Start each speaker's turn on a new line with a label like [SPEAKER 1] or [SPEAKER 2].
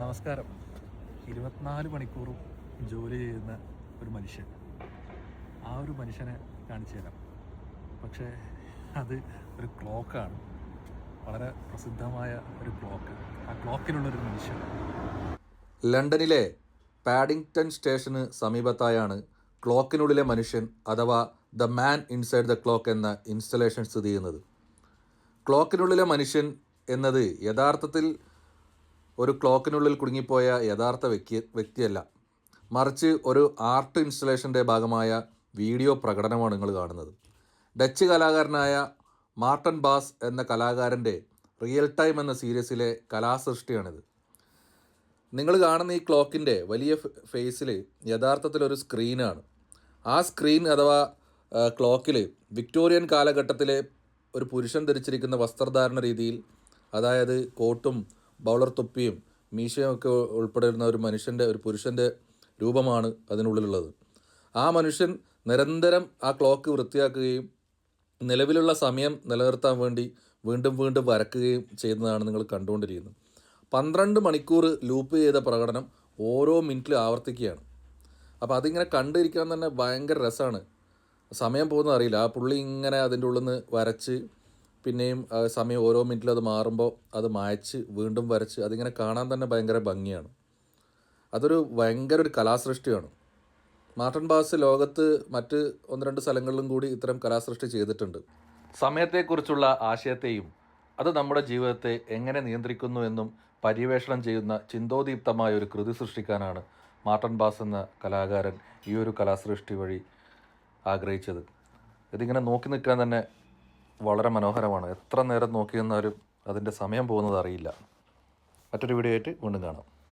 [SPEAKER 1] നമസ്കാരം. 24 മണിക്കൂറും ജോലി ചെയ്യുന്ന ഒരു മനുഷ്യൻ. ആ ഒരു മനുഷ്യനെ കാണിച്ചു തരാം. പക്ഷേ അത് ഒരു ക്ലോക്കാണ്, വളരെ പ്രസിദ്ധമായ ഒരു ക്ലോക്ക്. ആ ക്ലോക്കിനുള്ളൊരു മനുഷ്യൻ.
[SPEAKER 2] ലണ്ടനിലെ പാഡിങ്ടൺ സ്റ്റേഷന് സമീപത്തായാണ് ക്ലോക്കിനുള്ളിലെ മനുഷ്യൻ അഥവാ the man inside the clock എന്ന ഇൻസ്റ്റലേഷൻ സ്ഥിതി ചെയ്യുന്നത്. ക്ലോക്കിനുള്ളിലെ മനുഷ്യൻ എന്നത് യഥാർത്ഥത്തിൽ ഒരു ക്ലോക്കിനുള്ളിൽ കുടുങ്ങിപ്പോയ യഥാർത്ഥ വ്യക്തിയല്ല, മറിച്ച് ഒരു ആർട്ട് ഇൻസ്റ്റലേഷൻ്റെ ഭാഗമായ വീഡിയോ പ്രകടനമാണ് നിങ്ങൾ കാണുന്നത്. ഡച്ച് കലാകാരനായ മാർട്ടൻ ബാസ് എന്ന കലാകാരൻ്റെ റിയൽ ടൈം എന്ന സീരീസിലെ കലാസൃഷ്ടിയാണിത്. നിങ്ങൾ കാണുന്ന ഈ ക്ലോക്കിൻ്റെ വലിയ ഫേസിൽ യഥാർത്ഥത്തിലൊരു സ്ക്രീനാണ്. ആ സ്ക്രീൻ അഥവാ ക്ലോക്കിൽ വിക്ടോറിയൻ കാലഘട്ടത്തിലെ ഒരു പുരുഷൻ ധരിച്ചിരിക്കുന്ന വസ്ത്രധാരണ രീതിയിൽ, അതായത് കോട്ടും ബൗളർ തൊപ്പിയും മീശയും ഒക്കെ ഉൾപ്പെടുന്ന ഒരു പുരുഷൻ്റെ രൂപമാണ് അതിനുള്ളിലുള്ളത്. ആ മനുഷ്യൻ നിരന്തരം ആ ക്ലോക്ക് വൃത്തിയാക്കുകയും നിലവിലുള്ള സമയം നിലനിർത്താൻ വേണ്ടി വീണ്ടും വീണ്ടും വരക്കുകയും ചെയ്യുന്നതാണ് നിങ്ങൾ കണ്ടുകൊണ്ടിരിക്കുന്നത്. 12 മണിക്കൂർ ലൂപ്പ് ചെയ്ത പ്രകടനം ഓരോ മിനിറ്റിലും ആവർത്തിക്കുകയാണ്. അപ്പോൾ അതിങ്ങനെ കണ്ടിരിക്കാൻ തന്നെ ഭയങ്കര രസമാണ്. സമയം പോകുന്നത് അറിയില്ല. ആ പുള്ളി ഇങ്ങനെ അതിൻ്റെ ഉള്ളിൽ നിന്ന് വരച്ച് പിന്നെയും സമയം ഓരോ മിനിറ്റിലും അത് മാറുമ്പോൾ അത് മായ്ച്ച് വീണ്ടും വരച്ച് അതിങ്ങനെ കാണാൻ തന്നെ ഭയങ്കര ഭംഗിയാണ്. അതൊരു ഭയങ്കര ഒരു കലാസൃഷ്ടിയാണ്. മാർട്ടൻ ബാസ് ലോകത്ത് മറ്റ് 1-2 സ്ഥലങ്ങളിലും കൂടി ഇത്തരം കലാസൃഷ്ടി ചെയ്തിട്ടുണ്ട്. സമയത്തെക്കുറിച്ചുള്ള ആശയത്തെയും അത് നമ്മുടെ ജീവിതത്തെ എങ്ങനെ നിയന്ത്രിക്കുന്നു എന്നും പര്യവേഷണം ചെയ്യുന്ന ചിന്തോദീപ്തമായ ഒരു കൃതി സൃഷ്ടിക്കാനാണ് മാർട്ടൻ ബാസ് എന്ന കലാകാരൻ ഈ ഒരു കലാസൃഷ്ടി വഴി ആഗ്രഹിച്ചത്. ഇതിങ്ങനെ നോക്കി നിൽക്കാൻ തന്നെ വളരെ മനോഹരമാണ്. എത്ര നേരം നോക്കി നിന്നാലും അതിൻ്റെ സമയം പോകുന്നത് അറിയില്ല. മറ്റൊരു വീഡിയോ ആയിട്ട് വീണ്ടും കാണാം.